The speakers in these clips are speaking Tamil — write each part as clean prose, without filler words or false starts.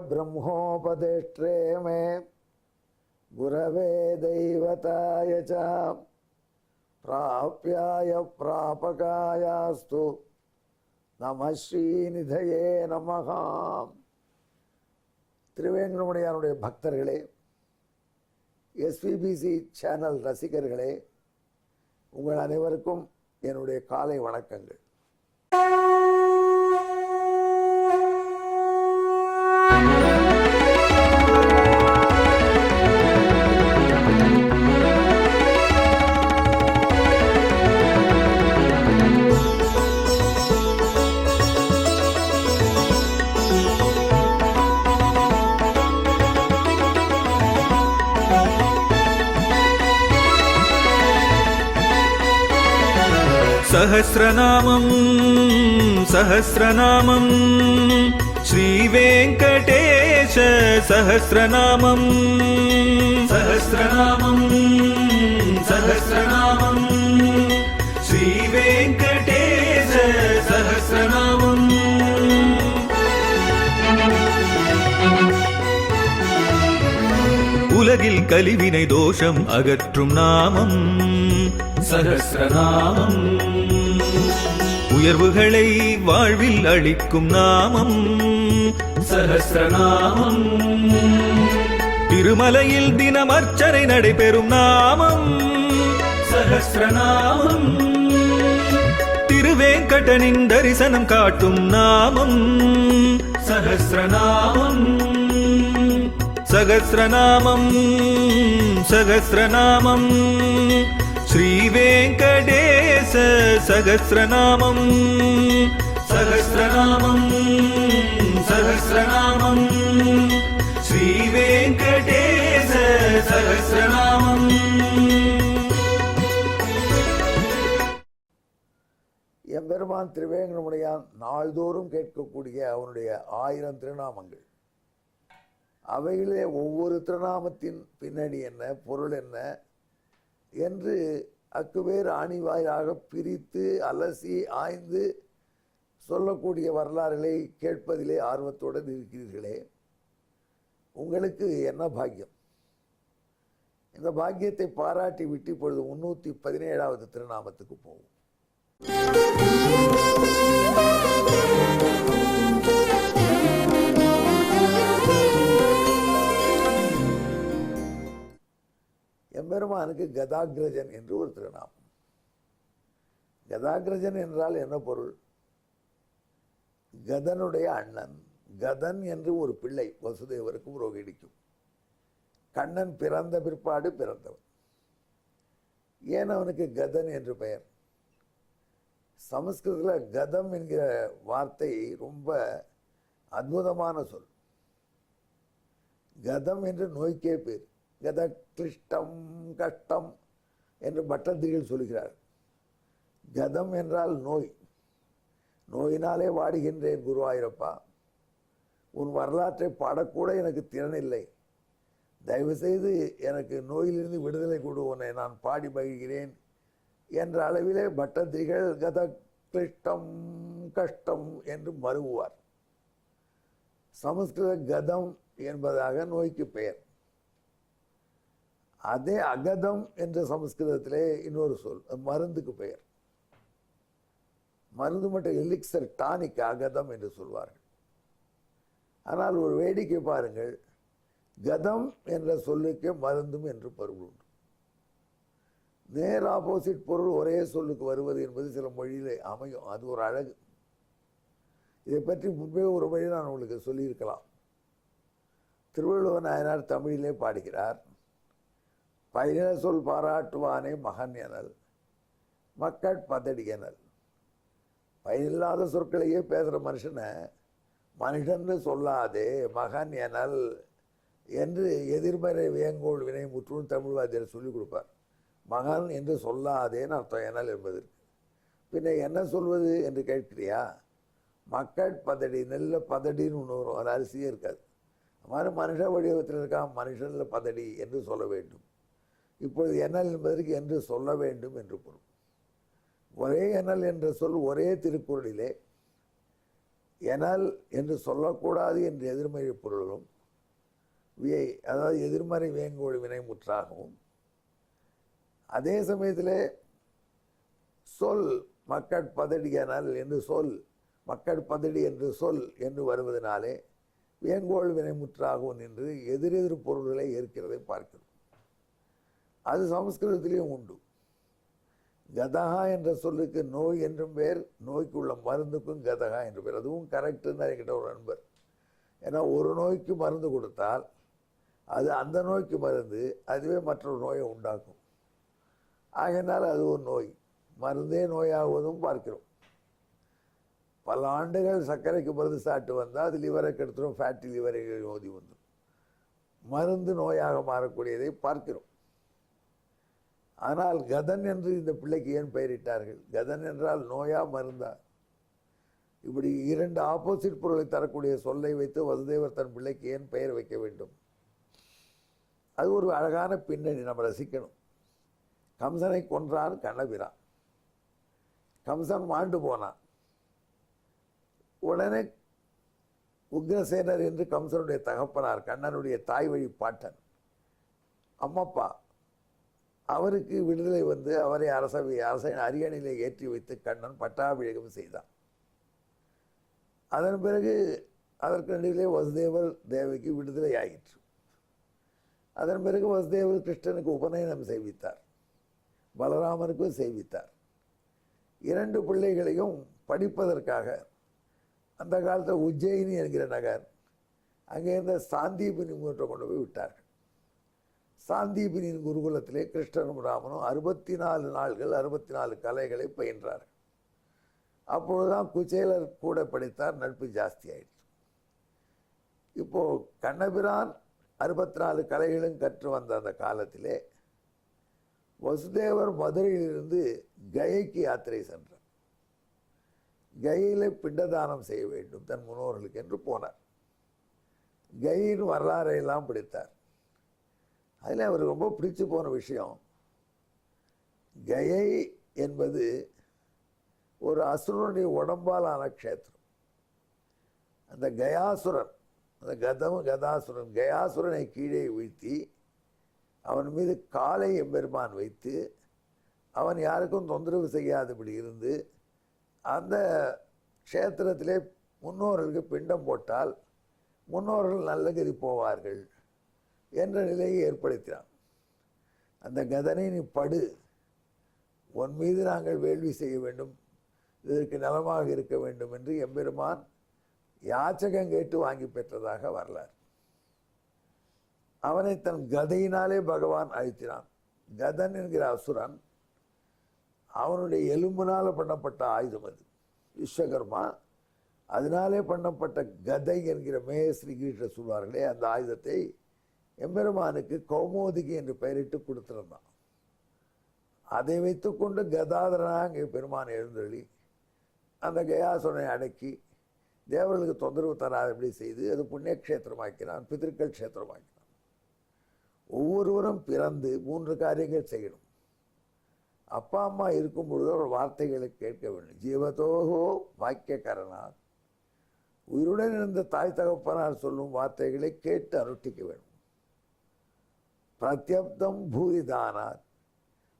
ब्रह्मोपदेष्ट्रे मे गुरवे दैवताय च प्राप्याय प्रापकायास्तु நம ஸ்ரீநிதயே நமஹ. திருவேங்கடமுடையானுடைய பக்தர்களே, எஸ்விபிசி சேனல் ரசிகர்களே, உங்கள் அனைவருக்கும் என்னுடைய காலை வணக்கங்கள். सहस्रनामं सहस्रनामं श्रीवेङ्कटेश सहस्रनामं सहस्रनामं सहस्रनामं श्रीवेङ्कटेश सहस्रनामं. உலகில் கலிவினை தோஷம் அகற்றும் நாமம் சஹஸ்ரநாமம். உயர்வுகளை வாழ்வில் அளிக்கும் நாமம் சஹஸ்ரநாமம். திருமலையில் தினம் அர்ச்சனை நடைபெறும் நாமம் சஹஸ்ரநாமம். திருவேங்கடனின் தரிசனம் காட்டும் நாமம் சஹஸ்ரநாமம். சகஸ்ரநாமம் சகஸ்ரநாமம் ஸ்ரீவேங்கடேச சகஸ்ரநாமம் சகஸ்ரநாமம் சகஸ்ரநாமம் ஸ்ரீவேங்கடேச சகஸ்ரநாமம். எம்பெருமான் திருவேங்கடமுடையான் நாள்தோறும் கேட்கக்கூடிய அவனுடைய 1000 திருநாமங்கள், அவைகளே ஒவ்வொரு திருநாமத்தின் பின்னணி என்ன, பொருள் என்ன என்று அக்குவேறு ஆணிவாயாக பிரித்து அலசி ஆய்ந்து சொல்லக்கூடிய வரலாறுகளை கேட்பதிலே ஆர்வத்தோடு இருக்கிறீர்களே, உங்களுக்கு என்ன பாக்கியம்! இந்த பாக்கியத்தை பாராட்டி விட்டு இப்பொழுது 317வது திருநாமத்துக்கு போவோம். எம்பெருமானுக்கு கதாகிரஜன் என்று ஒரு திருநாமம். கதாகிரஜன் என்றால் என்ன பொருள்? கதனுடைய அண்ணன். கதன் என்று ஒரு பிள்ளை வசுதேவருக்கும் ரோகிணிக்கும். கண்ணன் பிறந்த பிற்பாடு பிறந்தவன். ஏன் அவனுக்கு கதன் என்று பெயர்? சமஸ்கிருதத்தில் கதம் என்கிற வார்த்தை ரொம்ப அற்புதமான சொல். கதம் என்று நோய்க்கே பேர். கத கிளிஷ்டம் கஷ்டம் என்று பட்டத்திரிகள் சொல்கிறார். கதம் என்றால் நோய். நோயினாலே வாடுகின்றேன் குருவாயூரப்பா, உன் வரலாற்றை பாடக்கூட எனக்கு திறனில்லை, தயவுசெய்து எனக்கு நோயிலிருந்து விடுதலை கொடு, உன்னை நான் பாடி மகிழ்கிறேன் என்ற அளவிலே பட்டத்திரிகள் கத கிளிஷ்டம் கஷ்டம் என்று மருகுவார். சமஸ்கிருத கதம் என்பதாக நோய்க்கு பெயர். அதே அகதம் என்ற சமஸ்கிருதத்திலே இன்னொரு சொல், மருந்துக்கு பெயர். மருந்து மட்டும் எலிக்சர், டானிக், அகதம் என்று சொல்வார்கள். ஆனால் ஒரு வேடிக்கை பாருங்கள், கதம் என்ற சொல்லுக்கு மருந்தும் என்று பொருள் உண்டு. நேர் ஆப்போசிட் பொருள் ஒரே சொல்லுக்கு வருவது என்பது சில மொழியிலே அமையும். அது ஒரு அழகு. இதை பற்றி முன்பே ஒரு மொழி நான் உங்களுக்கு சொல்லியிருக்கலாம். திருவள்ளுவர் நாயனார் தமிழிலே பாடுகிறார், பயன சொல் பாராட்டுவானே மகன் எனல் மக்கள் பதடியனல். பயனில்லாத சொற்களையே பேசுகிற மனுஷனை மனுஷன்னு சொல்லாதே மகன் எனல் என்று எதிர்மறை வேங்கோள் வினை முற்றும் தமிழ்வாதியர் சொல்லிக் கொடுப்பார். மகன் என்று சொல்லாதேன்னு அர்த்தம் எனல் என்பதற்கு. பின்ன என்ன சொல்வது என்று கேட்கிறியா? மக்கள் பதடி, நெல்ல பதடின்னு ஒன்று வரும், அது அரிசியே இருக்காது. மாதிரி மனுஷ வடிவத்தில் இருக்கான், மனுஷனில் பதடி என்று சொல்ல வேண்டும். இப்பொழுது எனல் என்பதற்கு என்று சொல்ல வேண்டும் என்று பொருள். ஒரே எனல் என்ற சொல் ஒரே திருக்குறளிலே எனல் என்று சொல்லக்கூடாது என்ற எதிர்மறை பொருளும் அதாவது எதிர்மறை வேங்கோள் வினைமுற்றாகவும், அதே சமயத்தில் சொல் மக்கட்பதடி எனல் என்று சொல் மக்கட்பதடி என்று சொல் என்று வருவதனாலே வேங்கோள் வினைமுற்றாகவும் என்று எதிரெதிர் பொருள்களை ஏற்கிறதை பார்க்கிறோம். அது சமஸ்கிருதத்திலேயும் உண்டு. கதகா என்ற சொல்லுக்கு நோய் என்றும் பேர், நோய்க்கு உள்ள மருந்துக்கும் கதகா என்று பேர். அதுவும் கரெக்டுன்னு என்கிட்ட ஒரு நண்பர். ஏன்னா ஒரு நோய்க்கு மருந்து கொடுத்தால் அது அந்த நோய்க்கு மருந்து, அதுவே மற்றொரு நோயை உண்டாக்கும். ஆகையினால் அது ஒரு நோய், மருந்தே நோயாகுவதும் பார்க்கிறோம். பல ஆண்டுகள் சர்க்கரைக்கு மருந்து சாப்பிட்டு வந்தால் அது லிவரை கெடுத்துடும், ஃபேட்டி லிவரை நோதி வந்துடும். மருந்து நோயாக மாறக்கூடியதை பார்க்கிறோம். ஆனால் கதன் என்று இந்த பிள்ளைக்கு ஏன் பெயரிட்டார்கள்? கதன் என்றால் நோயா மருந்தா? இப்படி இரண்டு ஆப்போசிட் பொருளை தரக்கூடிய சொல்லை வைத்து வசுதேவர் தன் பிள்ளைக்கு ஏன் பெயர் வைக்க வேண்டும்? அது ஒரு அழகான பின்னணி, நம்ம ரசிக்கணும். கம்சனை கொன்றான் கண்ணபிரான். கம்சன் மாண்டு போனான். உடனே உக்ரசேனர் என்று கம்சனுடைய தகப்பனார், கண்ணனுடைய தாய் வழி பாட்டன் அம்மப்பா, அவருக்கு விடுதலை வந்து அவரை அரசன் அரியணையிலே ஏற்றி வைத்து கண்ணன் பட்டாபிஷேகம் செய்தான். அதன் பிறகு அதற்கு நடுவிலே வசுதேவர் தேவிக்கு விடுதலை ஆயிற்று. அதன் பிறகு வசுதேவர் கிருஷ்ணனுக்கு உபநயனம் செய்வித்தார், பலராமனுக்கும் செய்வித்தார். இரண்டு பிள்ளைகளையும் படிப்பதற்காக அந்த காலத்தில் உஜ்ஜயினி என்கிற நகர், அங்கே இருந்த சாந்தீபினி மூட்டை கொண்டு போய் விட்டார்கள். சாந்தீபினியின் குருகுலத்திலே கிருஷ்ணனும் ராமனும் 64 நாள்கள் 64 கலைகளை பயின்றார்கள். அப்பொழுதுதான் குச்சேலர் கூட படித்தார், நட்பு ஜாஸ்தி ஆயிடுச்சு. இப்போது கண்ணபிரான் 64 கலைகளும் கற்று வந்த அந்த காலத்திலே வசுதேவர் மதுரையிலிருந்து கயைக்கு யாத்திரை சென்றார். கயிலை பிண்டதானம் செய்ய வேண்டும் தன் முன்னோர்களுக்கு என்று போனார். கயின் வரலாறையெல்லாம் படித்தார். அதில் அவர் ரொம்ப பிடிச்சு போன விஷயம், கயை என்பது ஒரு அசுரனுடைய உடம்பாலான க்ஷேத்திரம். அந்த கயாசுரன், அந்த கதாசுரன், கயாசுரனை கீழே வீழ்த்தி அவன் மீது காலை எம்பெருமான் வைத்து அவன் யாருக்கும் தொந்தரவு செய்யாதபடி இருந்து அந்த க்ஷேத்திரத்திலே முன்னோர்களுக்கு பிண்டம் போட்டால் முன்னோர்கள் நல்ல கதி போவார்கள் என்ற நிலையை ஏற்படுத்தினான். அந்த கதனை நீ படு, உன் மீது நாங்கள் வேள்வி செய்ய வேண்டும், இதற்கு நலமாக இருக்க வேண்டும் என்று எம்பெருமான் யாச்சகம் கேட்டு வாங்கி பெற்றதாக வரலாறு. அவனை தன் கதையினாலே பகவான் அழித்தினான். கதன் என்கிற அசுரன் அவனுடைய எலும்பினால் பண்ணப்பட்ட ஆயுதம் அது, விஸ்வகர்மா. அதனாலே பண்ணப்பட்ட கதை என்கிற மேஸ்ரீ கீழ சொல்வார்களே, அந்த ஆயுதத்தை எம்பெருமானுக்கு கௌமோதிகி என்று பெயரிட்டு கொடுத்திருந்தான். அதை வைத்துக்கொண்டு கதாதரனாக பெருமான் எழுந்தொழி அந்த கயாசுரனை அடக்கி தேவர்களுக்கு தொந்தரவு தராதபடி செய்து அது புண்ணிய கஷேத்திரமாக்கினான், பிதற்கள் கஷேத்திரமாக்கினான். ஒவ்வொருவரும் பிறந்து 3 காரியங்கள் செய்யணும். அப்பா அம்மா இருக்கும் பொழுது ஒரு வார்த்தைகளை கேட்க வேண்டும். ஜீவதோகோ வாக்கியக்காரனார், உயிருடன் இருந்த தாய் தகப்பனார் சொல்லும் வார்த்தைகளை கேட்டு அனுஷ்டிக்க வேண்டும். பிரத்யப்தம் பூரிதானார்,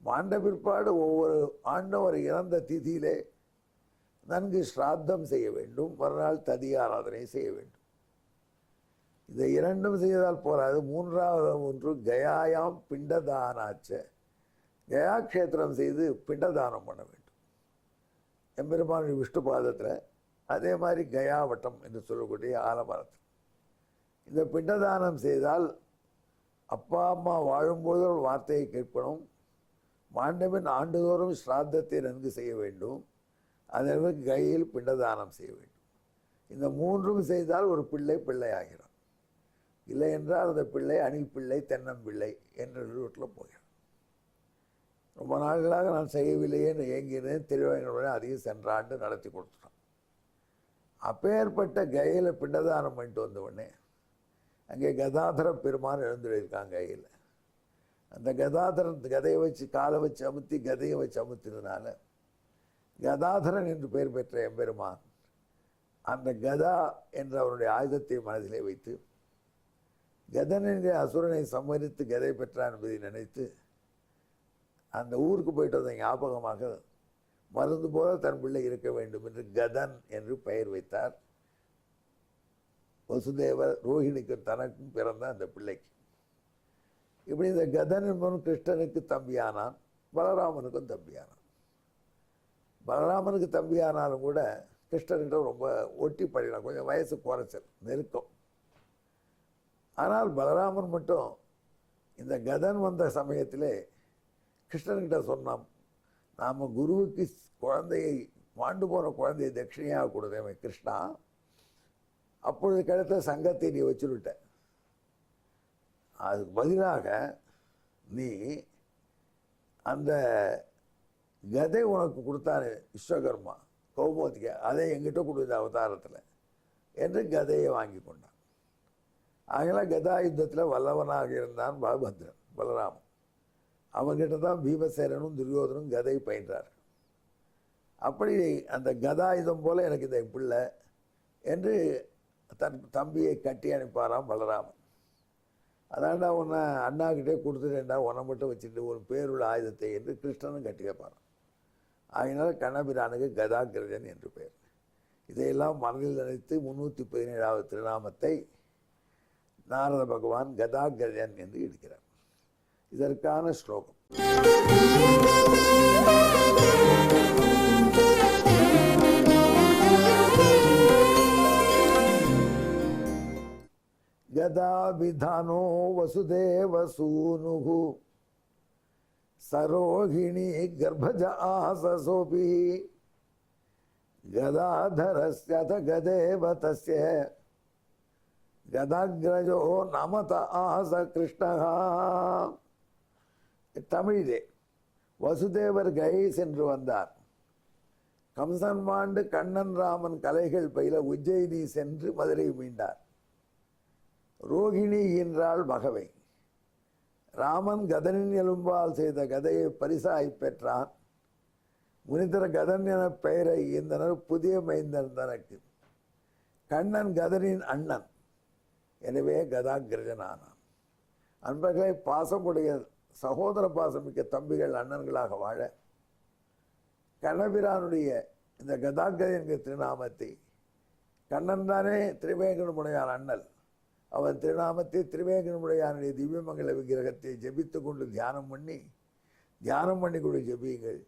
மாண்ட பிற்பாடு ஒவ்வொரு ஆண்டும் ஒரு இறந்த திதியிலே நன்கு ஸ்ராத்தம் செய்ய வேண்டும், மறுநாள் ததி ஆராதனை செய்ய வேண்டும். இதை 2 செய்தால் போராது. 3வது ஒன்று கயாயாம் பிண்டதானாச்ச, கயா க்ஷேத்திரம் செய்து பிண்டதானம் பண்ண வேண்டும். எம்பெருமானுடைய விஷ்ணு பாதத்தில், அதே மாதிரி கயாவட்டம் என்று சொல்லக்கூடிய ஆலமரத்தில் இந்த பிண்டதானம் செய்தால் அப்பா அம்மா வாழும்போது ஒரு வார்த்தையை கேட்கணும், மாண்டபின் ஆண்டுதோறும் ஸ்ராத்தத்தை நன்கு செய்ய வேண்டும், அதற்கு கையில் பிண்டதானம் செய்ய வேண்டும். இந்த 3ம் செய்தால் ஒரு பிள்ளை பிள்ளையாகிறான். இல்லை என்றால் அந்த பிள்ளை அணில் பிள்ளை தென்னம்பிள்ளை என்ற ரூட்டில் போகிறான். ரொம்ப நாட்களாக நான் செய்யவில்லையேன்னு ஏங்கினேன். திருவேங்கடவுடனே அதையும் சென்ற ஆண்டு நடத்தி கொடுத்துட்டான். அப்பேற்பட்ட கையில் பிண்டதானம் பண்ணிட்டு வந்த உடனே அங்கே கதாதர பெருமான் எழுந்துருக்காங்க. கையில் அந்த கதாதரன் கதையை வச்சு காலை வச்சு அமுத்தி கதையை வச்சு அமுத்தினால கதாதரன் என்று பெயர் பெற்ற எம்பெருமான் அந்த கதா என்ற அவருடைய ஆயுதத்தை மனதிலே வைத்து கதன் என்ற அசுரனை சம்மரித்து கதை பெற்றான் என்பதை நினைத்து அந்த ஊருக்கு போயிட்டு வந்த ஞாபகமாக மருந்து போல தன் பிள்ளை இருக்க வேண்டும் என்று கதன் என்று பெயர் வைத்தார். வசுதேவர் ரோஹிணிக்கு தனக்கும் பிறந்த அந்த பிள்ளைக்கு. இப்படி இந்த கதன் என்பவன் கிருஷ்ணனுக்கு தம்பியானான், பலராமனுக்கும் தம்பியானான். பலராமனுக்கு தம்பியானாலும் கூட கிருஷ்ணன்கிட்ட ரொம்ப ஒட்டி பழகினான், கொஞ்சம் வயசு குறைச்சல், நெருக்கம். ஆனால் பலராமன் மட்டும் இந்த கதன் வந்த சமயத்திலே கிருஷ்ணன்கிட்ட சொன்னான், நாம் குருவுக்கு குழந்தையை மாண்டு போன குழந்தையை தட்சிணையாக கொடுத்தேன் கிருஷ்ணா, அப்பொழுது கிடைத்த சங்கத்தை நீ வச்சுருட்ட, அதுக்கு பதிலாக நீ அந்த கதை உனக்கு கொடுத்தானே விஸ்வகர்மா கௌமோதிக, அதை எங்கிட்ட கொடுத்த அவதாரத்தில் என்று கதையை வாங்கி கொண்டான். ஆகலாம் கதா யுத்தத்தில் வல்லவனாக இருந்தான் பலபத்ரன் பலராமன். அவன்கிட்ட தான் பீமசேனனும் துரியோதனும் கதை பயின்றார். அப்படி அந்த கதாயுதம் போல எனக்கு இந்த பிள்ளை என்று தன் தம்பியை கட்டி அனுப்பாராம் பலராமன். அதாண்டா உன்னை அண்ணாக்கிட்டே கொடுத்துட்டேன்டா, உன்னை மட்டும் வச்சுட்டு ஒரு பேருள்ள ஆயுதத்தை என்று கிருஷ்ணனும் கட்டி வைப்பாரான். அதனால கண்ணபிரானுக்கு கதாகிரஜன் என்று பெயர். இதையெல்லாம் மனதில் நினைத்து 317வது திருநாமத்தை நாரத பகவான் கதாகிரஜன் என்று இருக்கிறார். இதற்கான ஸ்லோகம். கதாபிதானோ வசுதேவ சூனுஹு சரோகிணி கர்ப்பஜ ஆசசோபி கதாதரஸ்யத கதேவ தஸ்ய கதாகிரஜோ நமத ஆச கிருஷ்ணஹா. தமிழிலே வசுதேவர் கை சென்று வந்தார். கம்சன் மாண்டு கண்ணன் ராமன் கலைகள் பயில உஜ்ஜயினி சென்று மதுரை மீண்டார். ரோகிணி என்றாள் மகவை. ராமன் கதனின் எலும்பால் செய்த கதையை பரிசாய் பெற்றான். முனிதர கதன் என பெயரை ஈந்தனர் புதிய மைந்தன் தனக்கு. கண்ணன் கதனின் அண்ணன், எனவே கதாகிரஜனானான். அன்பர்களை பாசமுடைய சகோதர பாசமிக்க தம்பிகள் அண்ணன்களாக வாழ கண்ணபிரானுடைய இந்த கதாகிரஜன் என்கிற திருநாமத்தை, கண்ணன் தானே திரிவேங்கடமுடையான் அண்ணல், அவன் திருநாமத்தை திரிவேங்கடமுடையானுடைய திவ்யமங்கல விக்கிரகத்தை ஜபித்து கொண்டு தியானம் பண்ணி கொண்டு ஜபியுங்கள்.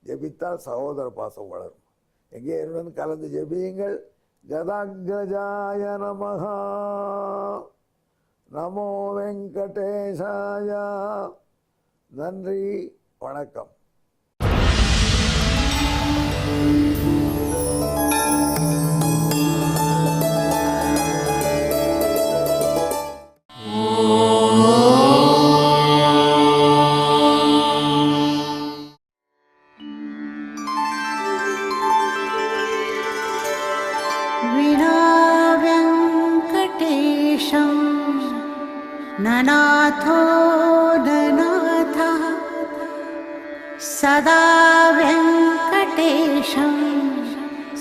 ஜபித்தால் சகோதர பாசம் வளரும். எங்கே என்னுடன் கலந்து ஜபியுங்கள். கதாகிரஜாய நமஹா, நமோ வெங்கடேசாய. நன்றி, வணக்கம். ननाथो ननाथः सदा वेङ्कटेशं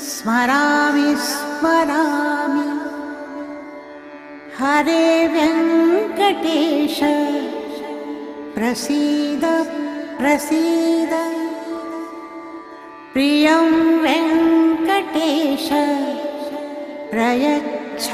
स्मरामि स्मरामि. हरे वेङ्कटेश प्रसीद प्रसीद. प्रियं वेङ्कटेश प्रयच्छ